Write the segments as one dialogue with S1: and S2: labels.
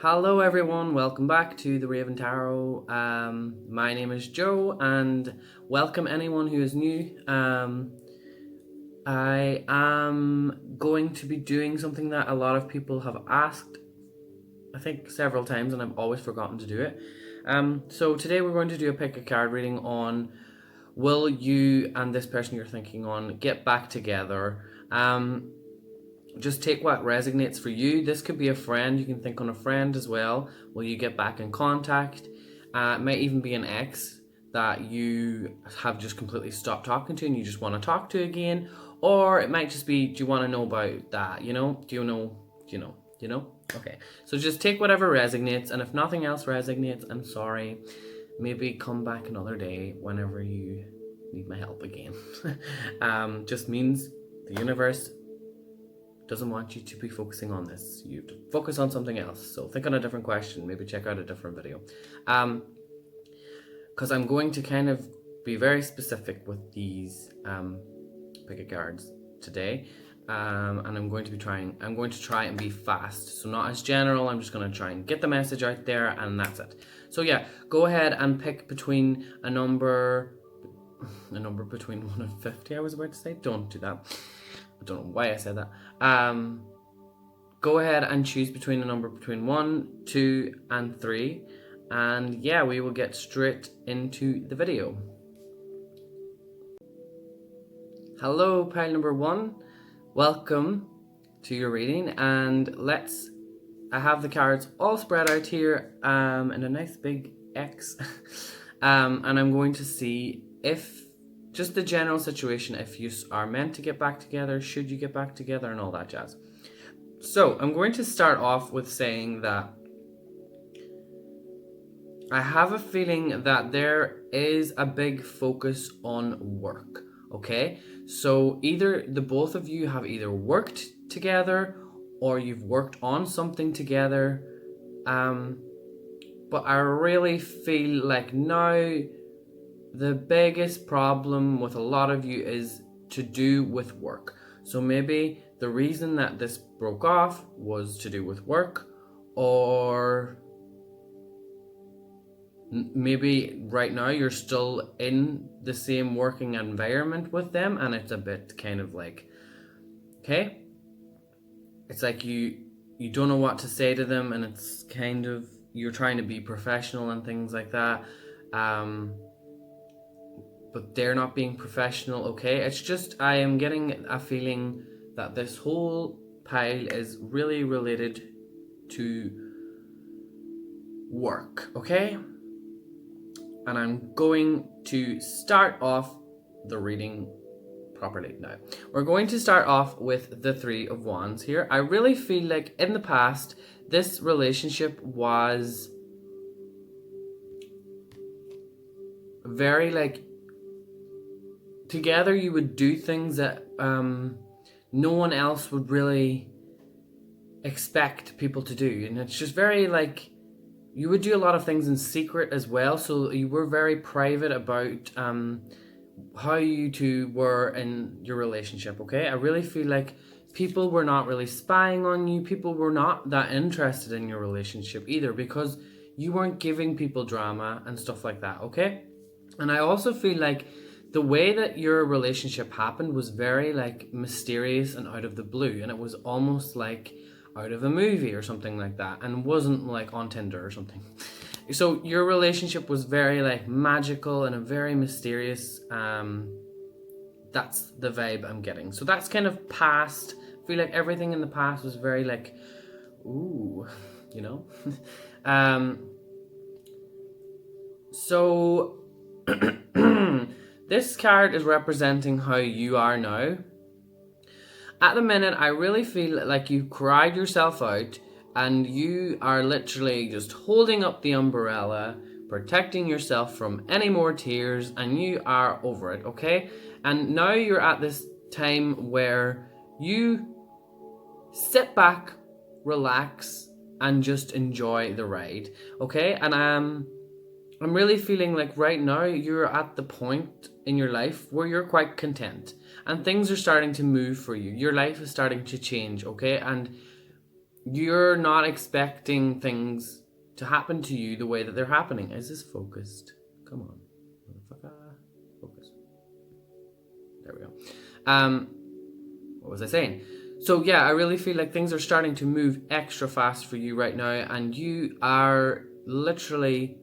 S1: Hello everyone, welcome back to the Raven Tarot. My name is Joe and welcome anyone who is new. I am going to be doing something that a lot of people have asked, I think several times, and I've always forgotten to do it. So today we're going to do a pick a card reading on will you and this person you're thinking on get back together. Just take what resonates for you. This could be a friend. You can think on a friend as well. Will you get back in contact? It might even be an ex that you have just completely stopped talking to and you just want to talk to again. Or it might just be, do you want to know about that? You know? Do you know? Okay. So just take whatever resonates. And if nothing else resonates, I'm sorry. Maybe come back another day whenever you need my help again. Just means the universe doesn't want you to be focusing on this. You have to focus on something else. So think on a different question. Maybe check out a different video. Because I'm going to kind of be very specific with these pick a cards today. And I'm going to try and be fast. So not as general. I'm just going to try and get the message out there, and that's it. So yeah, go ahead and pick between a number between 1 and 50, I was about to say. Don't do that. I don't know why I said that. Go ahead and choose between a number between 1, 2, and 3. And yeah, we will get straight into the video. Hello, pile number 1. Welcome to your reading. And I have the cards all spread out here in a nice big X. And I'm going to see if just the general situation, if you are meant to get back together, should you get back together, and all that jazz. So I'm going to start off with saying that I have a feeling that there is a big focus on work, okay? So either the both of you have either worked together or you've worked on something together. But I really feel like now the biggest problem with a lot of you is to do with work. So maybe the reason that this broke off was to do with work, or maybe right now you're still in the same working environment with them and it's a bit kind of like, okay, it's like you don't know what to say to them, and it's kind of, you're trying to be professional and things like that. But they're not being professional, okay? It's just, I am getting a feeling that this whole pile is really related to work, okay? And I'm going to start off the reading properly now. We're going to start off with the 3 of Wands here. I really feel like in the past, this relationship was very like, together you would do things that no one else would really expect people to do, and it's just very like, you would do a lot of things in secret as well, so you were very private about how you two were in your relationship, okay? I really feel like people were not really spying on you. People were not that interested in your relationship either, because you weren't giving people drama and stuff like that, okay? And I also feel like the way that your relationship happened was very like mysterious and out of the blue, and it was almost like out of a movie or something like that, and wasn't like on Tinder or something. So your relationship was very like magical and a very mysterious. That's the vibe I'm getting. So that's kind of past. I feel like everything in the past was very like, ooh, you know. So this card is representing how you are now. At the minute, I really feel like you cried yourself out and you are literally just holding up the umbrella, protecting yourself from any more tears, and you are over it, okay? And now you're at this time where you sit back, relax, and just enjoy the ride, okay? And I'm really feeling like right now you're at the point in your life where you're quite content and things are starting to move for you. Your life is starting to change, okay? And you're not expecting things to happen to you the way that they're happening. Is this focused? Come on, motherfucker. Focus. There we go. What was I saying? So yeah, I really feel like things are starting to move extra fast for you right now, and you are literally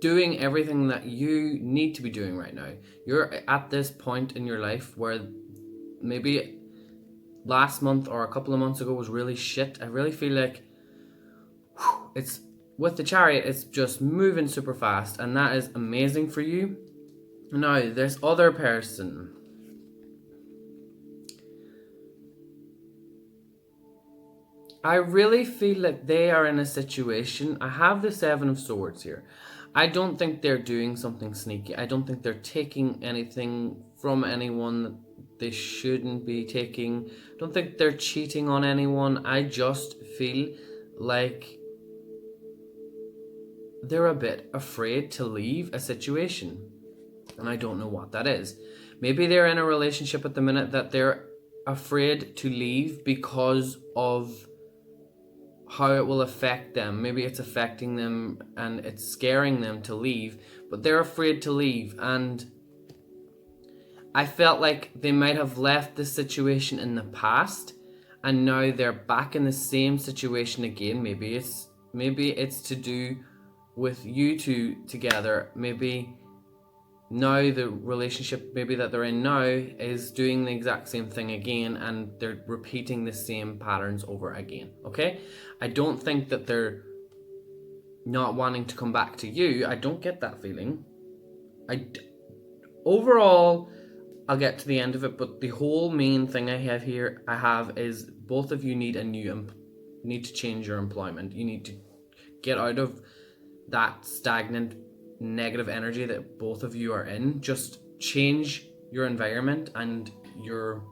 S1: doing everything that you need to be doing right now. You're at this point in your life where maybe last month or a couple of months ago was really shit. I really feel like it's with the Chariot, it's just moving super fast, and that is amazing for you. Now, this other person, I really feel like they are in a situation. I have the Seven of Swords here. I don't think they're doing something sneaky. I don't think they're taking anything from anyone that they shouldn't be taking. I don't think they're cheating on anyone. I just feel like they're a bit afraid to leave a situation. And I don't know what that is. Maybe they're in a relationship at the minute that they're afraid to leave because of how it will affect them. Maybe it's affecting them and it's scaring them to leave, but they're afraid to leave. And I felt like they might have left this situation in the past and now they're back in the same situation again. Maybe it's to do with you two together. Maybe now the relationship maybe that they're in now is doing the exact same thing again, and they're repeating the same patterns over again. Okay, I don't think that they're not wanting to come back to you. I don't get that feeling. Overall, I'll get to the end of it, but the whole main thing I have is both of you need need to change your employment. You need to get out of that stagnant negative energy that both of you are in. Just change your environment and your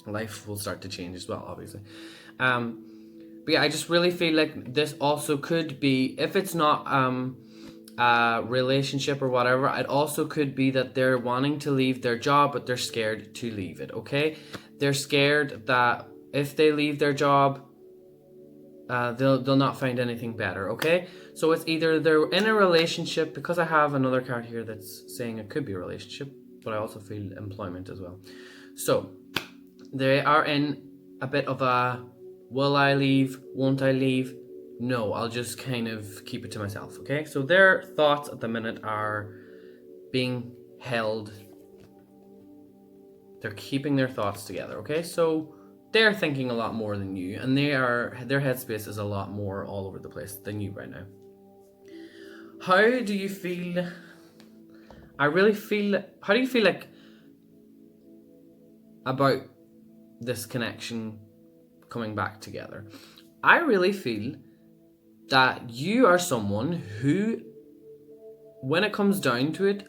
S1: life will start to change as well, obviously. But yeah, I just really feel like this also could be, if it's not a relationship or whatever, it also could be that they're wanting to leave their job but they're scared to leave it. Okay, they're scared that if they leave their job, they'll not find anything better. Okay, so it's either they're in a relationship, because I have another card here that's saying it could be a relationship, but I also feel employment as well. So they are in a bit of a, will I leave, won't I leave, no, I'll just kind of keep it to myself. Okay, so their thoughts at the minute are being held. They're keeping their thoughts together. Okay, so they're thinking a lot more than you, and their headspace is a lot more all over the place than you right now. How do you feel? How do you feel like about this connection coming back together? I really feel that you are someone who, when it comes down to it,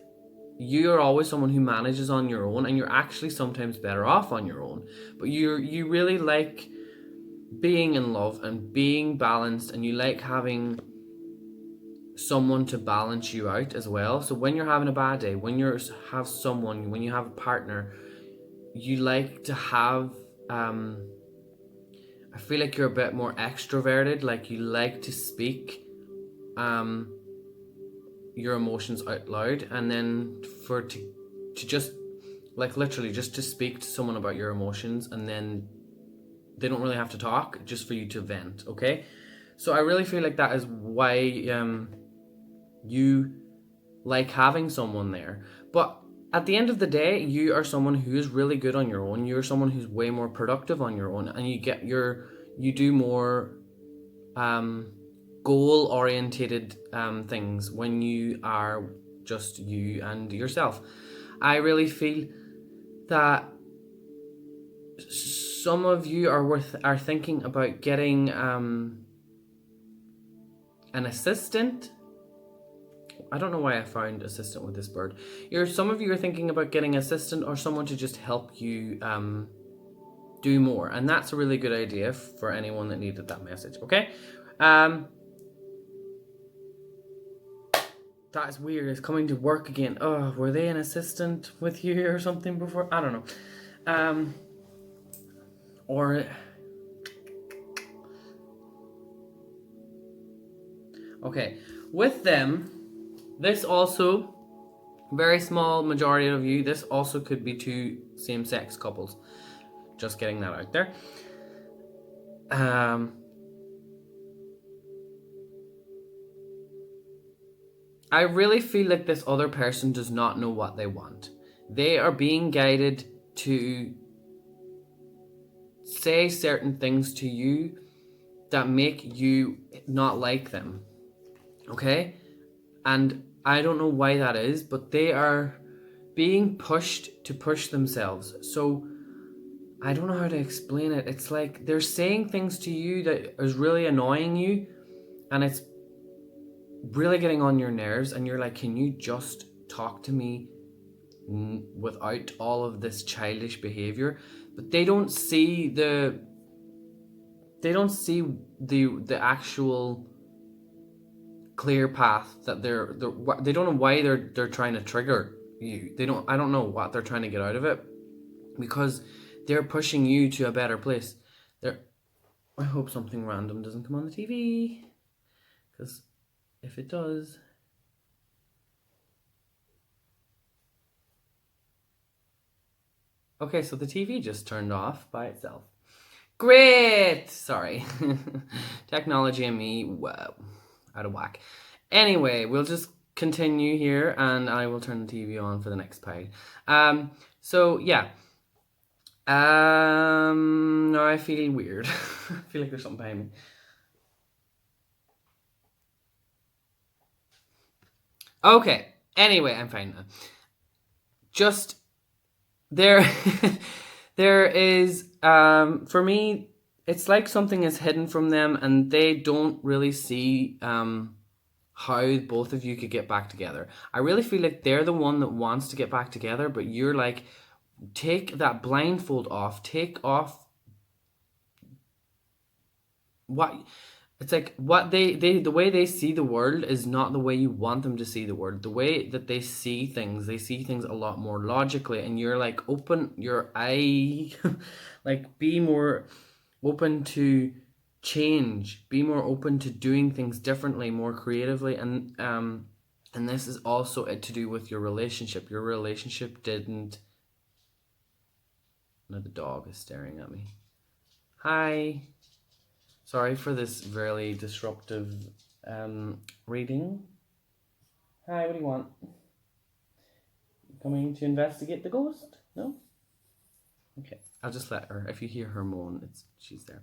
S1: you are always someone who manages on your own, and you're actually sometimes better off on your own. But you really like being in love and being balanced, and you like having someone to balance you out as well. So when you're having a bad day, when you have a partner, you like to have I feel like you're a bit more extroverted, like you like to speak your emotions out loud, and then to just like literally just to speak to someone about your emotions, and then they don't really have to talk, just for you to vent. Okay, so I really feel like that is why you like having someone there. But at the end of the day, you are someone who is really good on your own. You're someone who's way more productive on your own, and you do more goal orientated things when you are just you and yourself. I really feel that some of you are thinking about getting an assistant. I don't know why I found assistant with this bird. Some of you are thinking about getting an assistant or someone to just help you do more, and that's a really good idea for anyone that needed that message. Okay, that is weird. It's coming to work again. Oh, were they an assistant with you or something before? I don't know. Or Okay, with them, this also, very small majority of you, this also could be two same-sex couples. Just getting that out there. I really feel like this other person does not know what they want. They are being guided to say certain things to you that make you not like them. Okay? And I don't know why that is, but they are being pushed to push themselves. So I don't know how to explain it. It's like they're saying things to you that is really annoying you, and it's really getting on your nerves, and you're like, can you just talk to me without all of this childish behavior? But they don't see the actual clear path that they don't know why they're trying to trigger you. I don't know what they're trying to get out of it, because they're pushing you to a better place. I hope something random doesn't come on the TV, because if it does... Okay, so the TV just turned off by itself. Great! Sorry. Technology and me, wow, out of whack. Anyway, we'll just continue here, and I will turn the TV on for the next part. So, yeah. No, I feel weird. I feel like there's something behind me. Okay, anyway, I'm fine now. Just... There is, for me, it's like something is hidden from them, and they don't really see how both of you could get back together. I really feel like they're the one that wants to get back together, but you're like, take that blindfold off, take off what... It's like what the way they see the world is not the way you want them to see the world. The way that they see things a lot more logically, and you're like, open your eye, like, be more open to change, be more open to doing things differently, more creatively, and this is also to do with your relationship. Your relationship didn't... Now the dog is staring at me. Hi. Sorry for this really disruptive reading. Hi, what do you want? Coming to investigate the ghost? No? Okay, I'll just let her. If you hear her moan, she's there.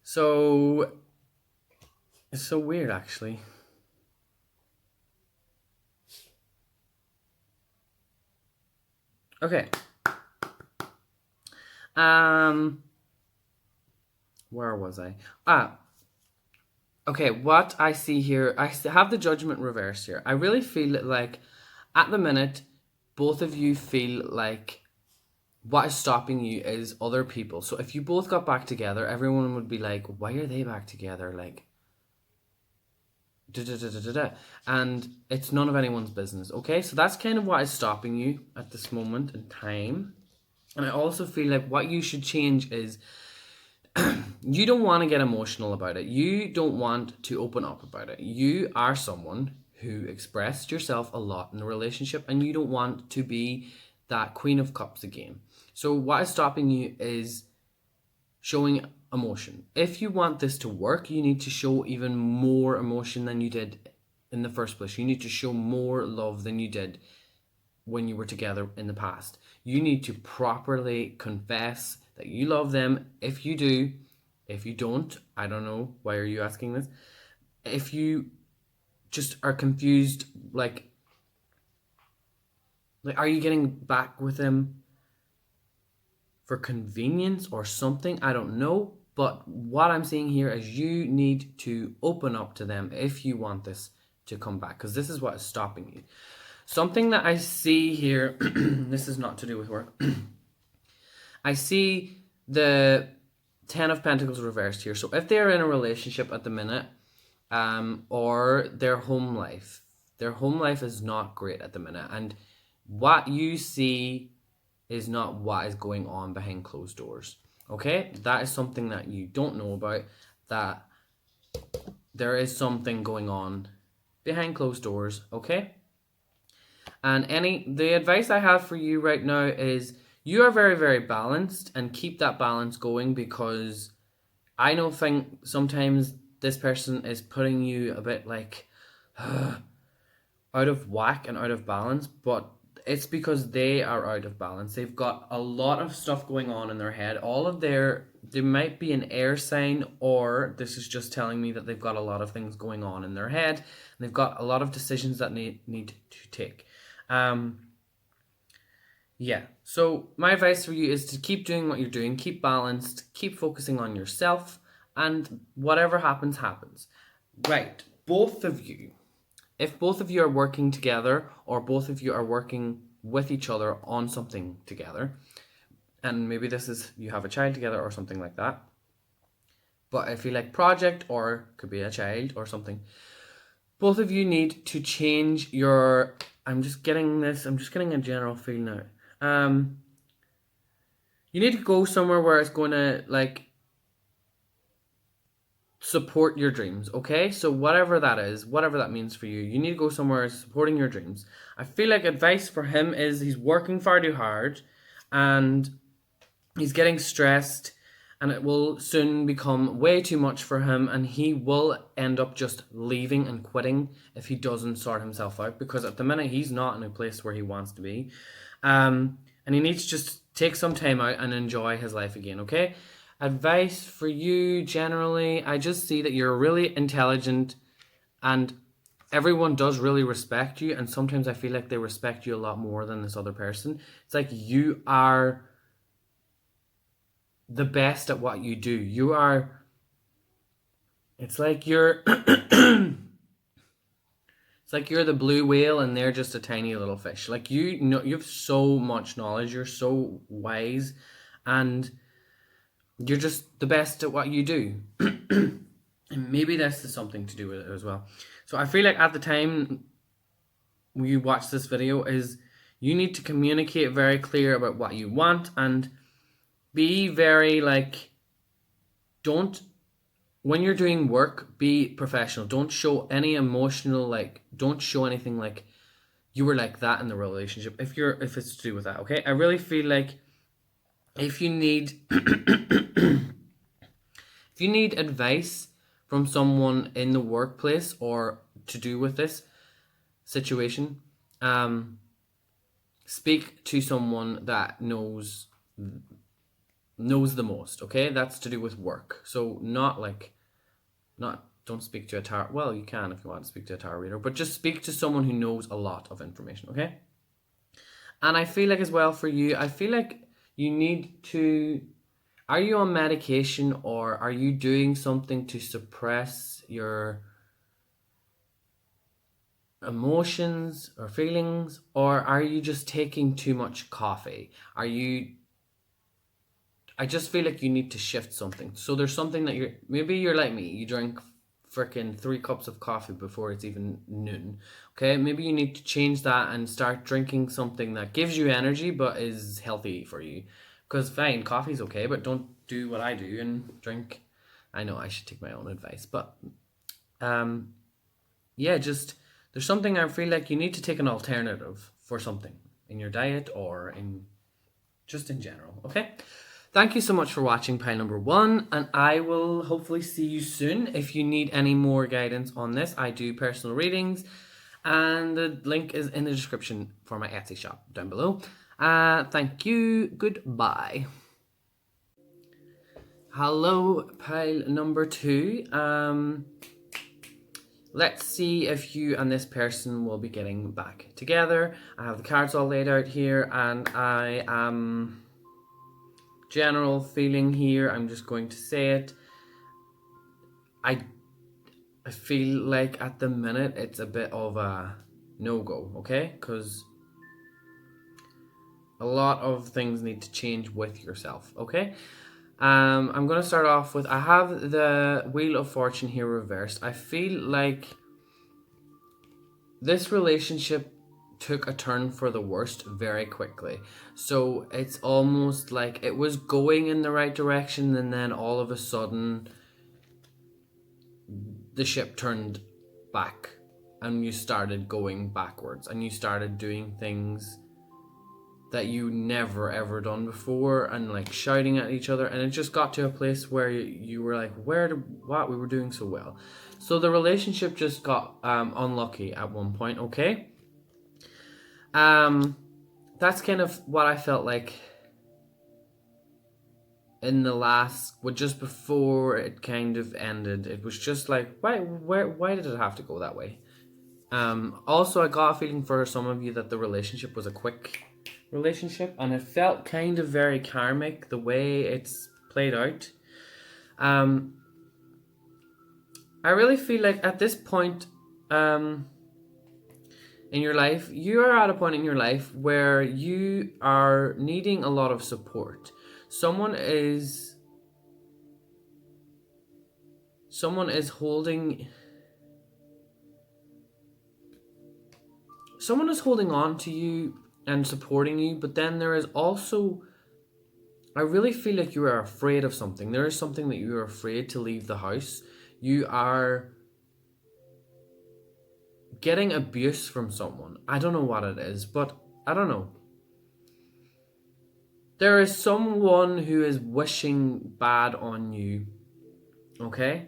S1: So it's so weird, actually. Okay. Where was I? Okay, what I see here, I have the Judgment reversed here. I really feel like, at the minute, both of you feel like what is stopping you is other people. So if you both got back together, everyone would be like, why are they back together? Like, and it's none of anyone's business, okay? So that's kind of what is stopping you at this moment in time. And I also feel like what you should change is... you don't want to get emotional about it. You don't want to open up about it. You are someone who expressed yourself a lot in a relationship, and you don't want to be that Queen of Cups again. So what is stopping you is showing emotion. If you want this to work, you need to show even more emotion than you did in the first place. You need to show more love than you did when you were together in the past. You need to properly confess that you love them. If you do, if you don't, I don't know, why are you asking this? If you just are confused, like are you getting back with them for convenience or something? I don't know, but what I'm seeing here is you need to open up to them if you want this to come back, because this is what is stopping you. Something that I see here, this is not to do with work. I see the Ten of Pentacles reversed here. So if they're in a relationship at the minute, or their home life is not great at the minute. And what you see is not what is going on behind closed doors. Okay? That is something that you don't know about, that there is something going on behind closed doors, okay? And the advice I have for you right now is you are very, very balanced, and keep that balance going, because I think sometimes this person is putting you a bit like out of whack and out of balance, but it's because they are out of balance. They've got a lot of stuff going on in their head. They might be an air sign, or this is just telling me that they've got a lot of things going on in their head, and they've got a lot of decisions that need to take. Yeah, so my advice for you is to keep doing what you're doing, keep balanced, keep focusing on yourself, and whatever happens, happens. Right, both of you, if both of you are working together, or both of you are working with each other on something together, and maybe this is you have a child together or something like that, but I feel like project, or could be a child or something, both of you need to change your, I'm just getting a general feel now. You need to go somewhere where it's going to like support your dreams, okay? So whatever that is, whatever that means for you, you need to go somewhere supporting your dreams. I feel like advice for him is he's working far too hard, and he's getting stressed, and it will soon become way too much for him, and he will end up just leaving and quitting if he doesn't sort himself out, because at the minute he's not in a place where he wants to be. And he needs to just take some time out and enjoy his life again, okay? Advice for you generally, I just see that you're really intelligent, and everyone does really respect you, and sometimes I feel like they respect you a lot more than this other person. It's like you are the best at what you do. You are, it's like you're it's like you're the blue whale and they're just a tiny little fish. Like, you know, you have so much knowledge, you're so wise, and you're just the best at what you do. And maybe this is something to do with it as well. So I feel like at the time you watch this video is you need to communicate very clear about what you want, and be very like, when you're doing work, be professional. Don't show any emotional, like, don't show anything like you were like that in the relationship if it's to do with that, okay? I really feel like if you need if you need advice from someone in the workplace or to do with this situation, speak to someone that knows the most, okay? That's to do with work. So don't speak to a tarot. Well, you can if you want to speak to a tarot reader, but just speak to someone who knows a lot of information, okay? And I feel like as well for you, I feel like you need to, are you on medication, or are you doing something to suppress your emotions or feelings, or are you just taking too much coffee? I just feel like you need to shift something. So there's something that maybe you're like me, you drink freaking 3 cups of coffee before it's even noon. Okay, maybe you need to change that and start drinking something that gives you energy but is healthy for you. Because fine, coffee's okay, but don't do what I do and drink. I know I should take my own advice, but yeah, just there's something I feel like you need to take an alternative for something in your diet or in general, okay? Thank you so much for watching pile number 1, and I will hopefully see you soon. If you need any more guidance on this, I do personal readings, and the link is in the description for my Etsy shop down below. Thank you. Goodbye. Hello, pile number 2. Let's see if you and this person will be getting back together. I have the cards all laid out here, and I am... general feeling here, I'm just going to say it. I feel like at the minute it's a bit of a no-go, okay? Because a lot of things need to change with yourself, okay? I'm going to start off with, I have the Wheel of Fortune here reversed. I feel like this relationship took a turn for the worst very quickly. So it's almost like it was going in the right direction, and then all of a sudden the ship turned back and you started going backwards and you started doing things that you never ever done before and like shouting at each other, and it just got to a place where you were like, what, we were doing so well. So the relationship just got unlucky at one point. Okay, that's kind of what I felt like in the last, well, just before it kind of ended. It was just like, why did it have to go that way? Also, I got a feeling for some of you that the relationship was a quick relationship, and it felt kind of very karmic the way it's played out. I really feel like at this point in your life, you are at a point in your life where you are needing a lot of support. Someone is holding on to you and supporting you, but then there is also, I really feel like you are afraid of something. There is something that you are afraid to leave the house. You are getting abuse from someone. I don't know what it is, but I don't know. There is someone who is wishing bad on you, okay?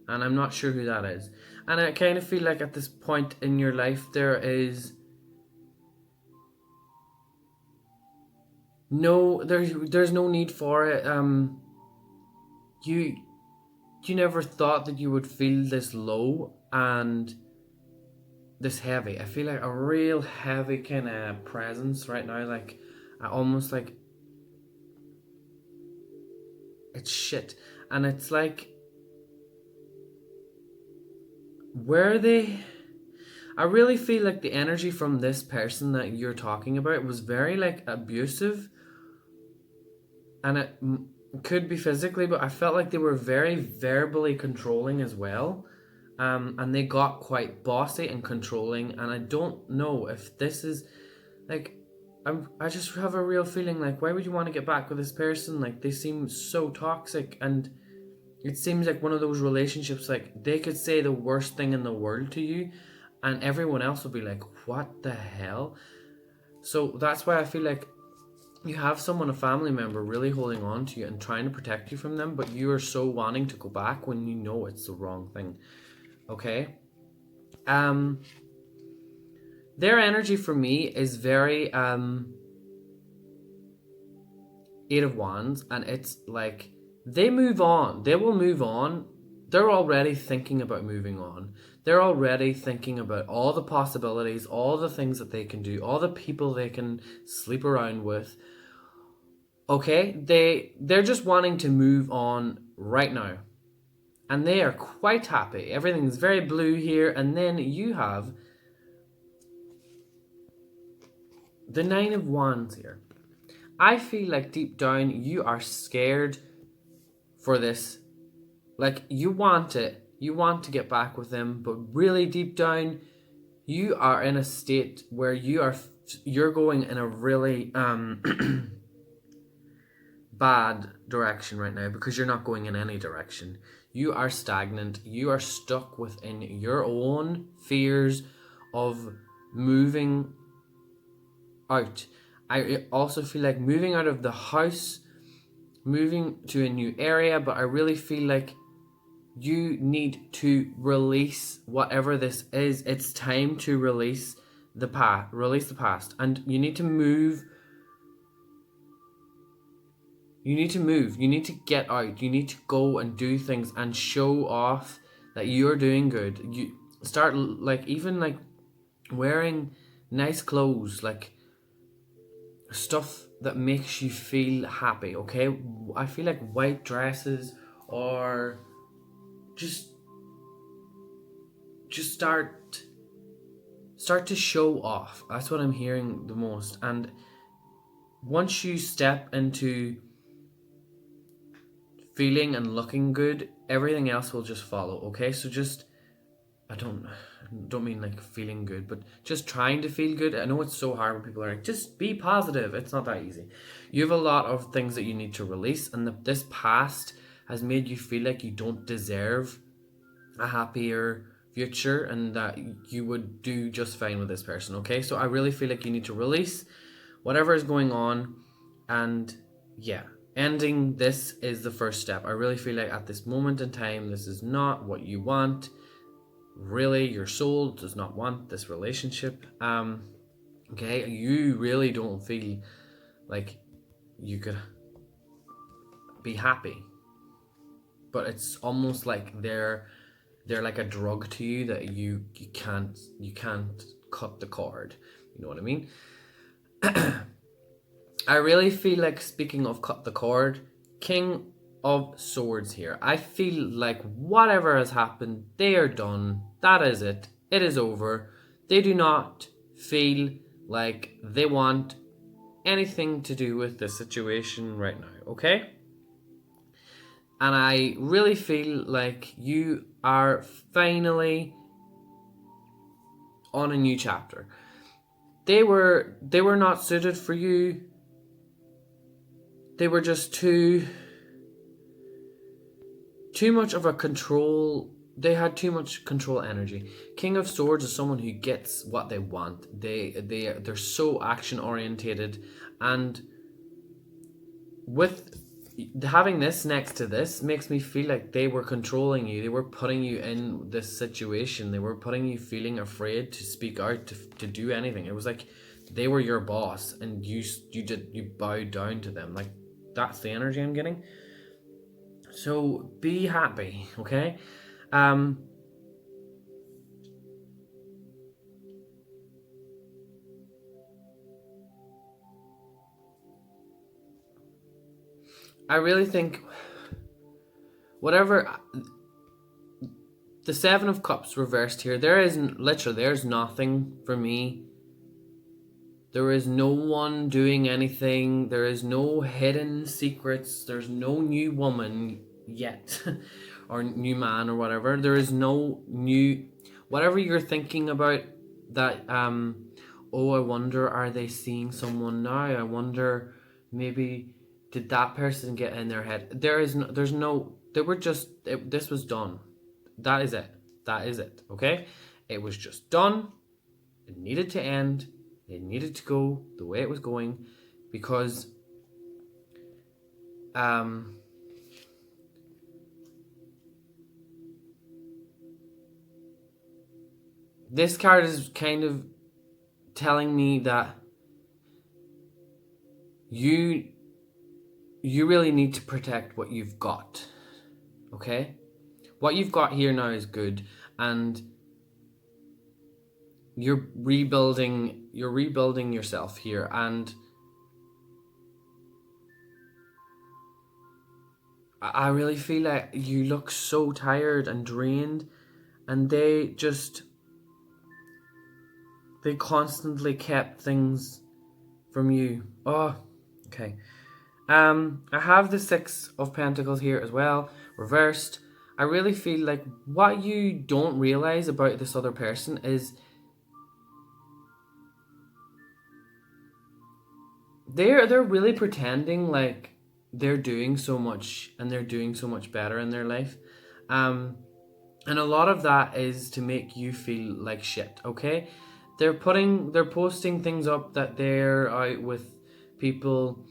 S1: And I'm not sure who that is. And I kind of feel like at this point in your life, there's no need for it. You never thought that you would feel this low and this heavy. I feel like a real heavy kind of presence right now. Like, I almost like, it's shit. And it's like, I really feel like the energy from this person that you're talking about was very like abusive, and it could be physically, but I felt like they were very verbally controlling as well. And they got quite bossy and controlling, and I don't know if this is like, I just have a real feeling like, why would you want to get back with this person? Like, they seem so toxic, and it seems like one of those relationships, like, they could say the worst thing in the world to you and everyone else will be like, what the hell? So that's why I feel like you have someone, a family member, really holding on to you and trying to protect you from them, but you are so wanting to go back when you know it's the wrong thing. Okay? Their energy for me is very Eight of Wands, and it's like they move on. They will move on. They're already thinking about moving on. They're already thinking about all the possibilities, all the things that they can do, all the people they can sleep around with. Okay? They're just wanting to move on right now. And they are quite happy. Everything's very blue here. And then you have the Nine of Wands here. I feel like deep down you are scared for this. Like, you want it. You want to get back with them, but really deep down you are in a state where you're going in a really bad direction right now, because you're not going in any direction. You are stagnant. You are stuck within your own fears of moving out. I also feel like moving out of the house, moving to a new area, but I really feel like you need to release whatever this is. It's time to release the past, and you need to move. You need to move. You need to get out. You need to go and do things and show off that you're doing good. You start like even like wearing nice clothes, like stuff that makes you feel happy. Okay, I feel like white dresses, or just start to show off. That's what I'm hearing the most. And once you step into feeling and looking good, everything else will just follow. Okay, so just, I don't mean like feeling good, but just trying to feel good. I know it's so hard when people are like, just be positive. It's not that easy. You have a lot of things that you need to release, and this past has made you feel like you don't deserve a happier future and that you would do just fine with this person, okay? So I really feel like you need to release whatever is going on, and yeah, ending this is the first step. I really feel like at this moment in time, this is not what you want. Really, your soul does not want this relationship. Okay, you really don't feel like you could be happy, but it's almost like they're like a drug to you that you can't cut the cord. You know what I mean? I really feel like, speaking of cut the cord, King of Swords here. I feel like whatever has happened, they are done. That is it. It is over. They do not feel like they want anything to do with the situation right now, okay? And I really feel like you are finally on a new chapter. They were not suited for you. They were just too much of a control. They had too much control energy. King of Swords is someone who gets what they want. They're so action orientated, and with having this next to this makes me feel like they were controlling you. They were putting you in this situation. They were putting you feeling afraid to speak out, to do anything. It was like they were your boss, and you bowed down to them. Like, that's the energy I'm getting. So be happy, okay? I really think whatever the Seven of Cups reversed here, there's nothing for me. There is no one doing anything. There is no hidden secrets. There's no new woman yet. Or new man or whatever. There is no new... Whatever you're thinking about that... Oh, I wonder, are they seeing someone now? I wonder, maybe... Did that person get in their head? There's no... They were just... this was done. That is it. That is it. Okay? It was just done. It needed to end. It needed to go the way it was going, because this card is kind of telling me that you really need to protect what you've got. Okay? What you've got here now is good, and you're rebuilding yourself here, and I really feel like you look so tired and drained, and they constantly kept things from you. Oh, okay. I have the Six of Pentacles here as well, reversed. I really feel like what you don't realize about this other person is they're really pretending like they're doing so much and they're doing so much better in their life. And a lot of that is to make you feel like shit, okay? They're posting things up that they're out with people.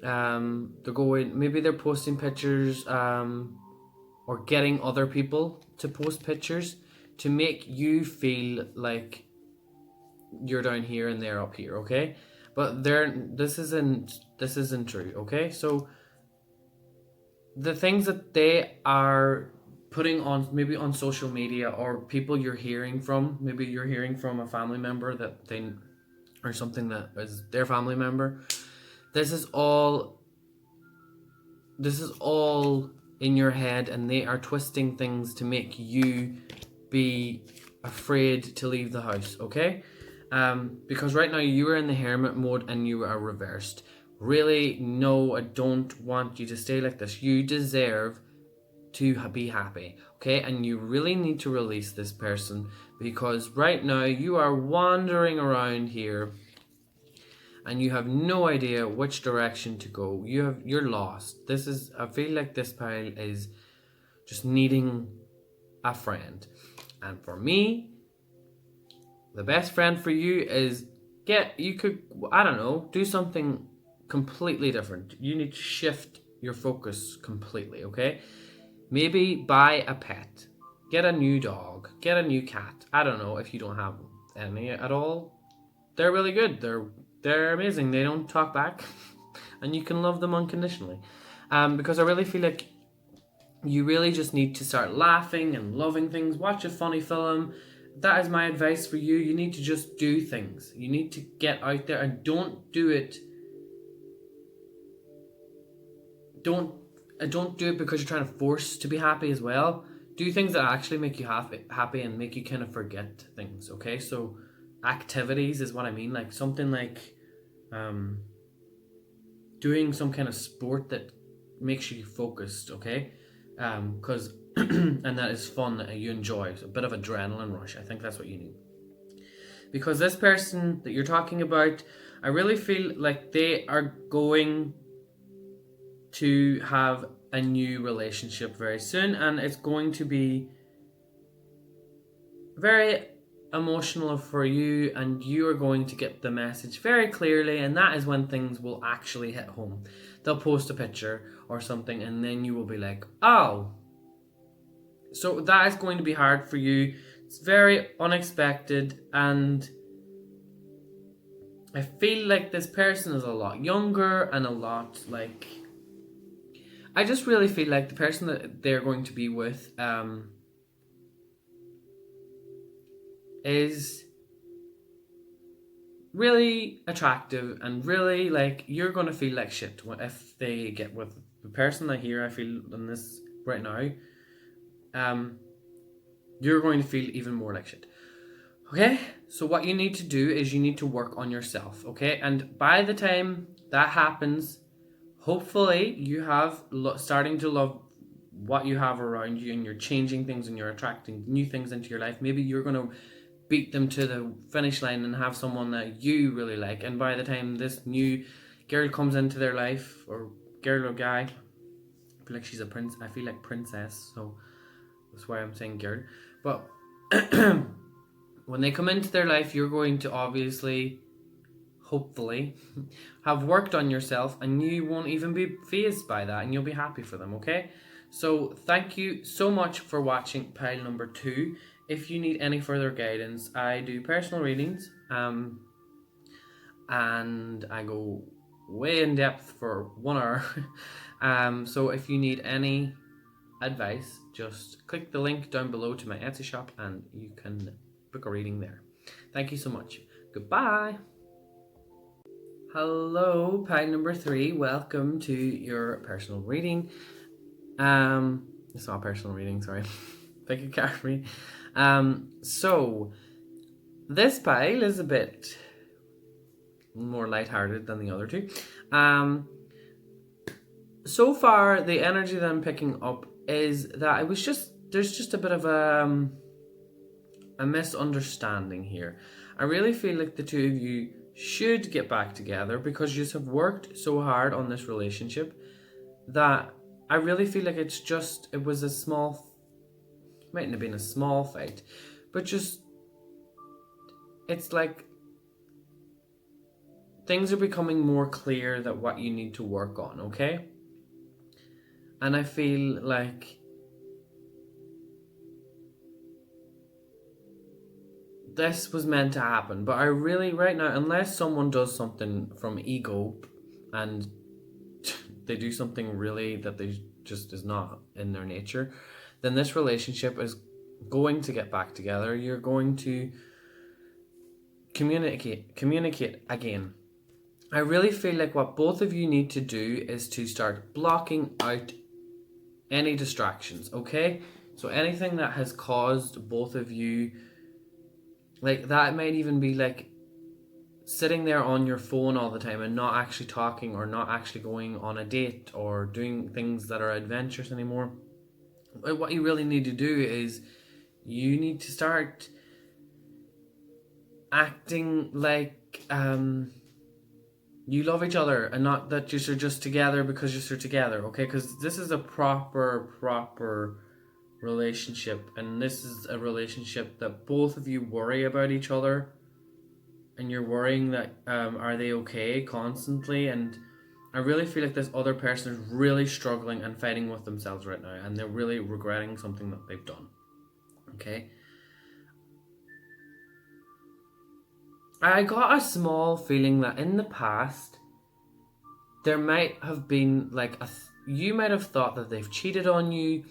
S1: Maybe they're posting pictures, or getting other people to post pictures to make you feel like you're down here and they're up here, okay? But this isn't true, okay? So the things that they are putting on, maybe on social media, or people you're hearing from, maybe you're hearing from a family member that they, or something that is their family member. This is all in your head, and they are twisting things to make you be afraid to leave the house, okay? Because right now you are in the hermit mode and you are reversed. Really, no, I don't want you to stay like this. You deserve to be happy, okay? And you really need to release this person, because right now you are wandering around here and you have no idea which direction to go. You're lost. I feel like this pile is just needing a friend. And for me, the best friend for you is do something completely different. You need to shift your focus completely, okay? Maybe buy a pet. Get a new dog. Get a new cat. I don't know if you don't have any at all. They're really good. They're amazing. They don't talk back. And you can love them unconditionally. Because I really feel like you really just need to start laughing and loving things. Watch a funny film. That is my advice for you. You need to just do things. You need to get out there and don't do it. Don't do it because you're trying to force to be happy as well. Do things that actually make you happy and make you kind of forget things, okay? So activities is what I mean. Like something like doing some kind of sport that makes you focused, okay? Because and that is fun that you enjoy. So a bit of adrenaline rush. I think that's what you need. Because this person that you're talking about, I really feel like they are going to have a new relationship very soon, and it's going to be very emotional for you, and you are going to get the message very clearly, and that is when things will actually hit home. They'll post a picture or something, and then you will be like, oh. So that is going to be hard for you. It's very unexpected, and I feel like this person is a lot younger and a lot like... I just really feel like the person that they're going to be with is really attractive, and really like you're going to feel like shit if they get with the person that here I feel in this right now. You're going to feel even more like shit. Okay, so what you need to do is you need to work on yourself, okay? And by the time that happens, hopefully you have starting to love what you have around you, and you're changing things and you're attracting new things into your life. Maybe you're going to beat them to the finish line and have someone that you really like. And by the time this new girl comes into their life, or girl or guy, I feel like she's a prince. I feel like princess, so that's why I'm saying girl. But when they come into their life, you're going to obviously, hopefully, have worked on yourself, and you won't even be fazed by that, and you'll be happy for them, okay? So thank you so much for watching pile number 2. If you need any further guidance, I do personal readings, and I go way in depth for 1 hour. So if you need any advice, just click the link down below to my Etsy shop and you can book a reading there. Thank you so much. Goodbye. Hello, pile number 3. Welcome to your personal reading. It's not a personal reading, sorry. Pick a card for me. So this pile is a bit more lighthearted than the other two. So far, the energy that I'm picking up is that there's just a bit of a misunderstanding here. I really feel like the two of you should get back together because you have worked so hard on this relationship that I really feel like it was a small, mightn't have been a small fight, but just, it's like things are becoming more clear that what you need to work on, okay? And I feel like this was meant to happen, but I really, right now, unless someone does something from ego and they do something really that they just is not in their nature, then this relationship is going to get back together. You're going to communicate again. I really feel like what both of you need to do is to start blocking out any distractions, okay? So anything that has caused both of you, like that might even be like sitting there on your phone all the time and not actually talking, or not actually going on a date or doing things that are adventurous anymore. What you really need to do is you need to start acting like you love each other, and not that you're just together because you're together, okay? Because this is a proper relationship, and this is a relationship that both of you worry about each other, and you're worrying that are they okay constantly. And I really feel like this other person is really struggling and fighting with themselves right now, and they're really regretting something that they've done. Okay, I got a small feeling that in the past there might have been like you might have thought that they've cheated on you,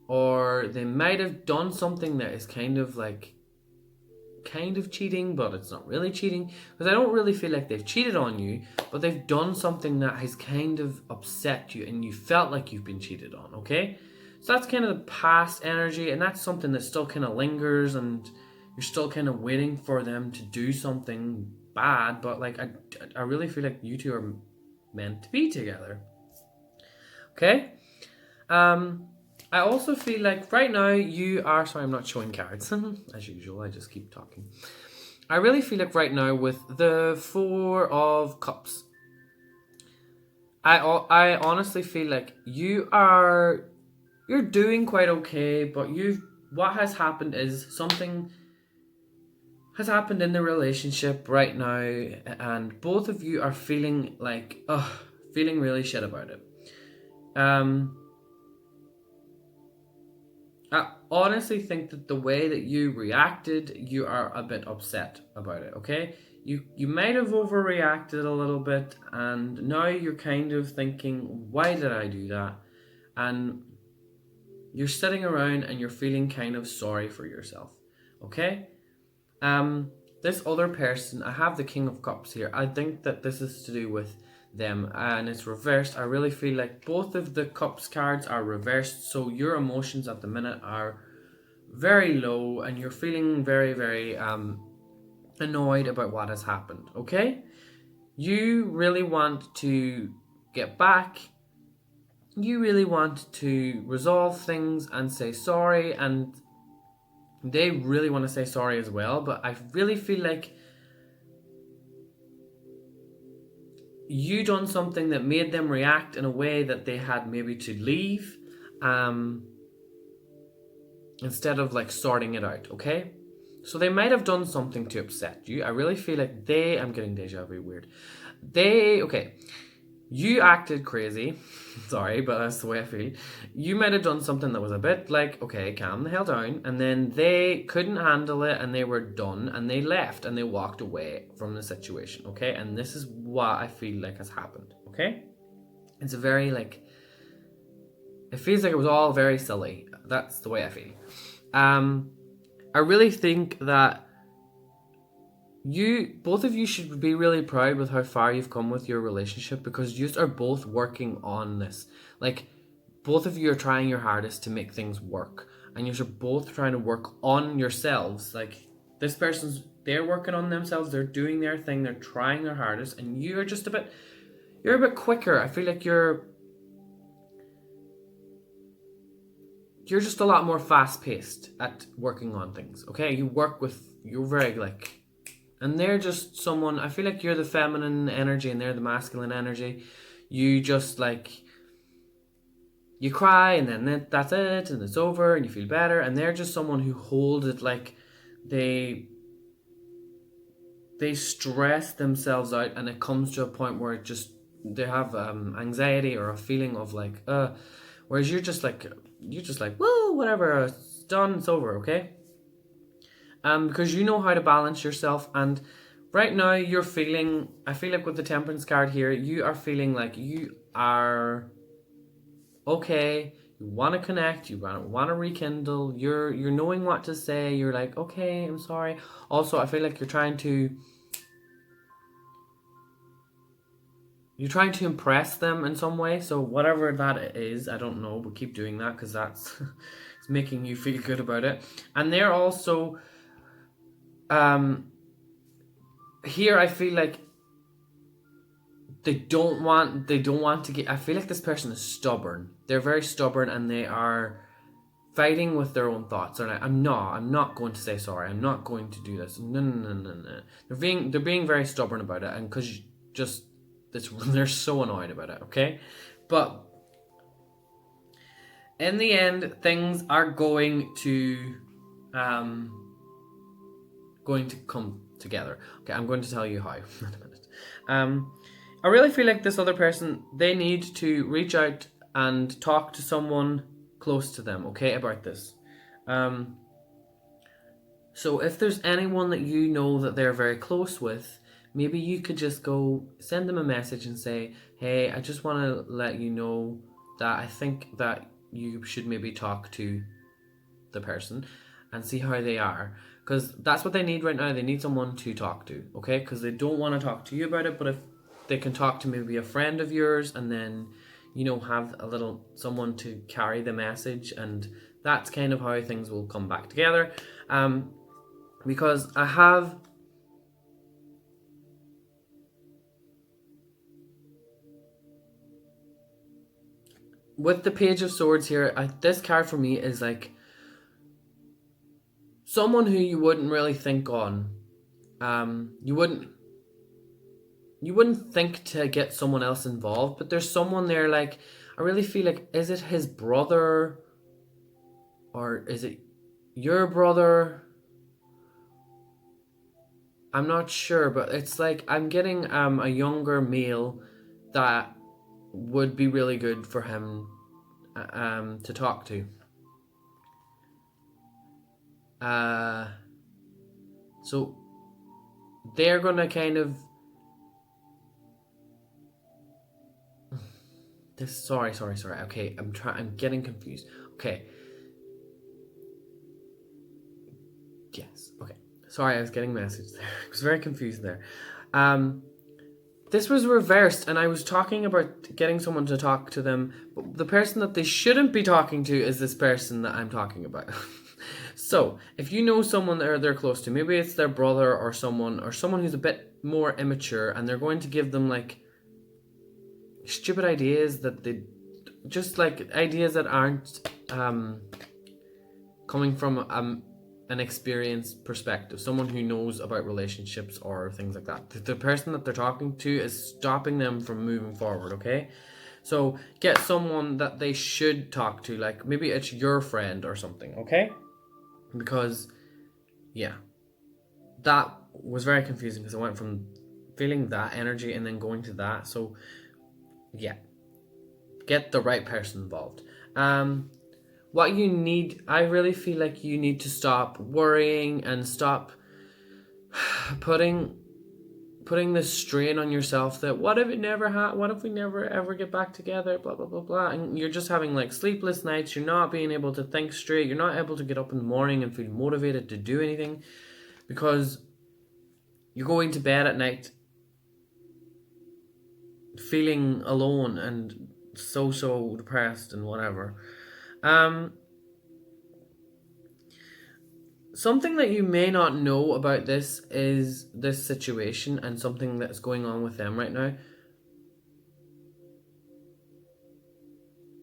S1: or they might have done something that is kind of cheating, but it's not really cheating, because I don't really feel like they've cheated on you, but they've done something that has kind of upset you and you felt like you've been cheated on. Okay, so that's kind of the past energy, and that's something that still kind of lingers, and you're still kind of waiting for them to do something bad. But like I really feel like you two are meant to be together. Okay. I also feel like right now you are. Sorry, I'm not showing cards as usual. I just keep talking. I really feel like right now with the Four of Cups, I honestly feel like you're doing quite okay, but what has happened is something has happened in the relationship right now, and both of you are feeling like feeling really shit about it. I honestly think that the way that you reacted, you are a bit upset about it. Okay, you might have overreacted a little bit, and now you're kind of thinking, why did I do that? And you're sitting around and you're feeling kind of sorry for yourself. Okay. This other person, I have the King of Cups here. I think that this is to do with them, and it's reversed. I really feel like both of the Cups cards are reversed, so your emotions at the minute are very low, and you're feeling very, very annoyed about what has happened. Okay, you really want to get back. You really want to resolve things and say sorry, and they really want to say sorry as well, but I really feel like you done something that made them react in a way that they had maybe to leave, instead of like sorting it out. Okay, so they might have done something to upset you. I really feel like I'm getting deja vu, weird. Okay, you acted crazy. Sorry, but that's the way I feel. You might have done something that was a bit like, okay, calm the hell down. And then they couldn't handle it and they were done and they left and they walked away from the situation. Okay. And this is what I feel like has happened. Okay. It's a very it feels like it was all very silly. That's the way I feel. I really think that both of you should be really proud with how far you've come with your relationship, because you are both working on this. Like, both of you are trying your hardest to make things work, and you're both trying to work on yourselves. Like, this person's, they're working on themselves, they're doing their thing, they're trying their hardest, and you're a bit quicker. I feel like you're just a lot more fast paced at working on things. Okay, you're very and they're just someone, I feel like you're the feminine energy and they're the masculine energy. You just you cry and then that's it and it's over and you feel better, and they're just someone who holds it like they stress themselves out, and it comes to a point where they have anxiety or a feeling of whereas you're just like whoa, whatever, it's done, it's over. Okay, because you know how to balance yourself, and right now you're feeling, I feel like with the Temperance card here, you are feeling like you are okay. You want to connect, you want to rekindle, you're knowing what to say, you're like, okay, I'm sorry. Also, I feel like you're trying to impress them in some way, so whatever that is, I don't know, but keep doing that, because that's it's making you feel good about it. And they're also here, I feel like they don't want to get, I feel like this person is stubborn. They're very stubborn, and they are fighting with their own thoughts. They're like, I'm not going to say sorry, I'm not going to do this. No. They're being very stubborn about it, and because they're so annoyed about it. Okay, but in the end, things are going to come together. Okay, I'm going to tell you how in a minute. I really feel like this other person, they need to reach out and talk to someone close to them, okay, about this. So if there's anyone that you know that they're very close with, maybe you could just go send them a message and say, hey, I just want to let you know that I think that you should maybe talk to the person and see how they are. Because that's what they need right now. They need someone to talk to, okay? Because they don't want to talk to you about it, but if they can talk to maybe a friend of yours and then, have a little someone to carry the message, and that's kind of how things will come back together. Because I have with the Page of Swords here, this card for me is like someone who you wouldn't really think on. You wouldn't think to get someone else involved, but there's someone there, like, I really feel like, is it his brother or is it your brother? I'm not sure, but it's like I'm getting a younger male that would be really good for him to talk to. So they're gonna kind of this. Sorry. Okay, I'm getting confused. Okay. Yes. Okay. Sorry, I was getting messages there. I was very confused there. This was reversed, and I was talking about getting someone to talk to them, but the person that they shouldn't be talking to is this person that I'm talking about. So, if you know someone that they're close to, maybe it's their brother or someone who's a bit more immature, and they're going to give them like stupid ideas that they just like ideas that aren't coming from an experienced perspective, someone who knows about relationships or things like that. The person that they're talking to is stopping them from moving forward, okay? So get someone that they should talk to, like maybe it's your friend or something, okay? Because, yeah, that was very confusing because I went from feeling that energy and then going to that. So, yeah, get the right person involved. What you need, I really feel like you need to stop worrying and stop putting this strain on yourself that what if we never ever get back together, blah blah blah blah, and you're just having like sleepless nights, you're not being able to think straight, you're not able to get up in the morning and feel motivated to do anything because you're going to bed at night feeling alone and so depressed and whatever. Something that you may not know about this is this situation and something that's going on with them right now.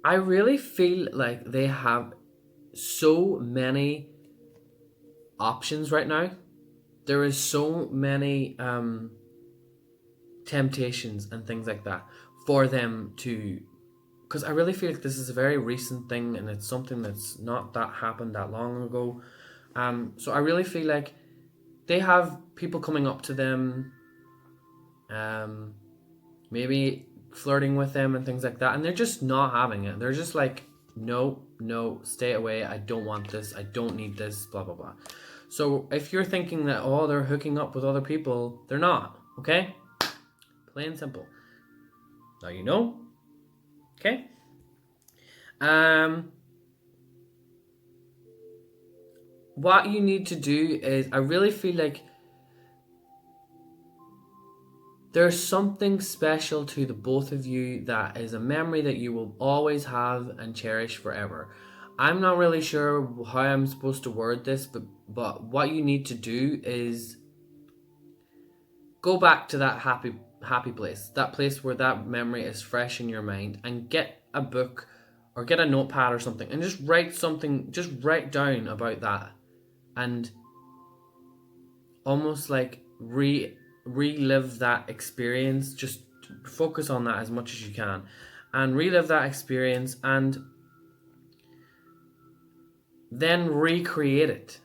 S1: I really feel like they have so many options right now. There is so many temptations and things like that for them to, because I really feel like this is a very recent thing and it's something that's not that happened that long ago. So I really feel like they have people coming up to them, maybe flirting with them and things like that, and they're just not having it. They're just like, no, stay away. I don't want this. I don't need this. Blah blah blah. So if you're thinking that they're hooking up with other people, they're not. Okay, plain simple. Now you know. Okay. What you need to do is, I really feel like there's something special to the both of you that is a memory that you will always have and cherish forever. I'm not really sure how I'm supposed to word this, but what you need to do is go back to that happy place, that place where that memory is fresh in your mind, and get a book or get a notepad or something and just write down about that, and almost like relive that experience. Just focus on that as much as you can and relive that experience, and then recreate it.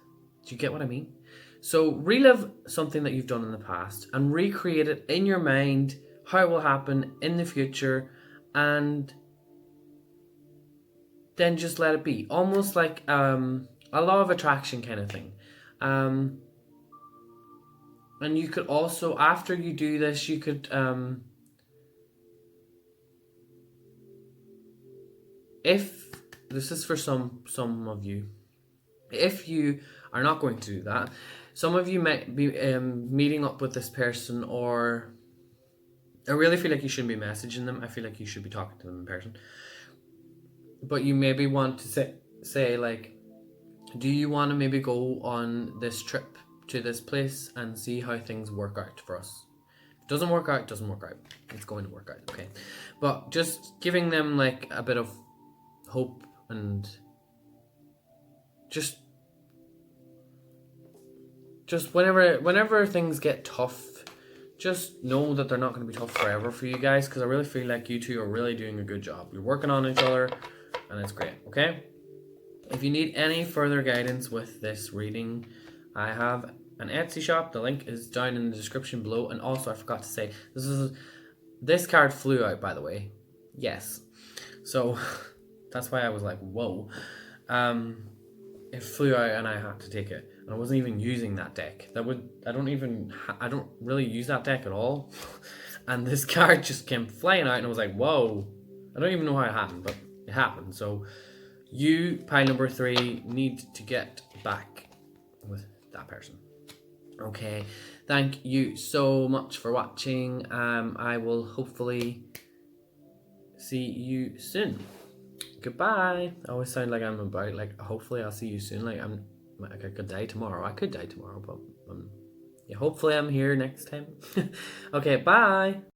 S1: Do you get what I mean? So relive something that you've done in the past and recreate it in your mind, how it will happen in the future, and then just let it be. Almost like a law of attraction kind of thing. And you could also, after you do this, you could if this is for some of you, if you are not going to do that, some of you might be meeting up with this person, or I really feel like you shouldn't be messaging them. I feel like you should be talking to them in person. But you maybe want to say like, do you want to maybe go on this trip to this place and see how things work out for us? If it doesn't work out, it doesn't work out. It's going to work out, okay? But just giving them like a bit of hope, and just whenever things get tough, just know that they're not going to be tough forever for you guys, because I really feel like you two are really doing a good job. You're working on each other, and it's great, okay? If you need any further guidance with this reading, I have an Etsy shop. The link is down in the description below. And also, I forgot to say, this card flew out, by the way. Yes. So that's why I was like, whoa. It flew out and I had to take it. And I wasn't even using that deck. I don't really use that deck at all. And this card just came flying out and I was like, whoa. I don't even know how it happened, but it happened. So you, pile number 3, need to get back with that person. Okay, thank you so much for watching. I will hopefully see you soon. Goodbye. I always sound like I'm about, like, hopefully I'll see you soon. Like, I could die tomorrow. I could die tomorrow, but yeah, hopefully I'm here next time. Okay, bye.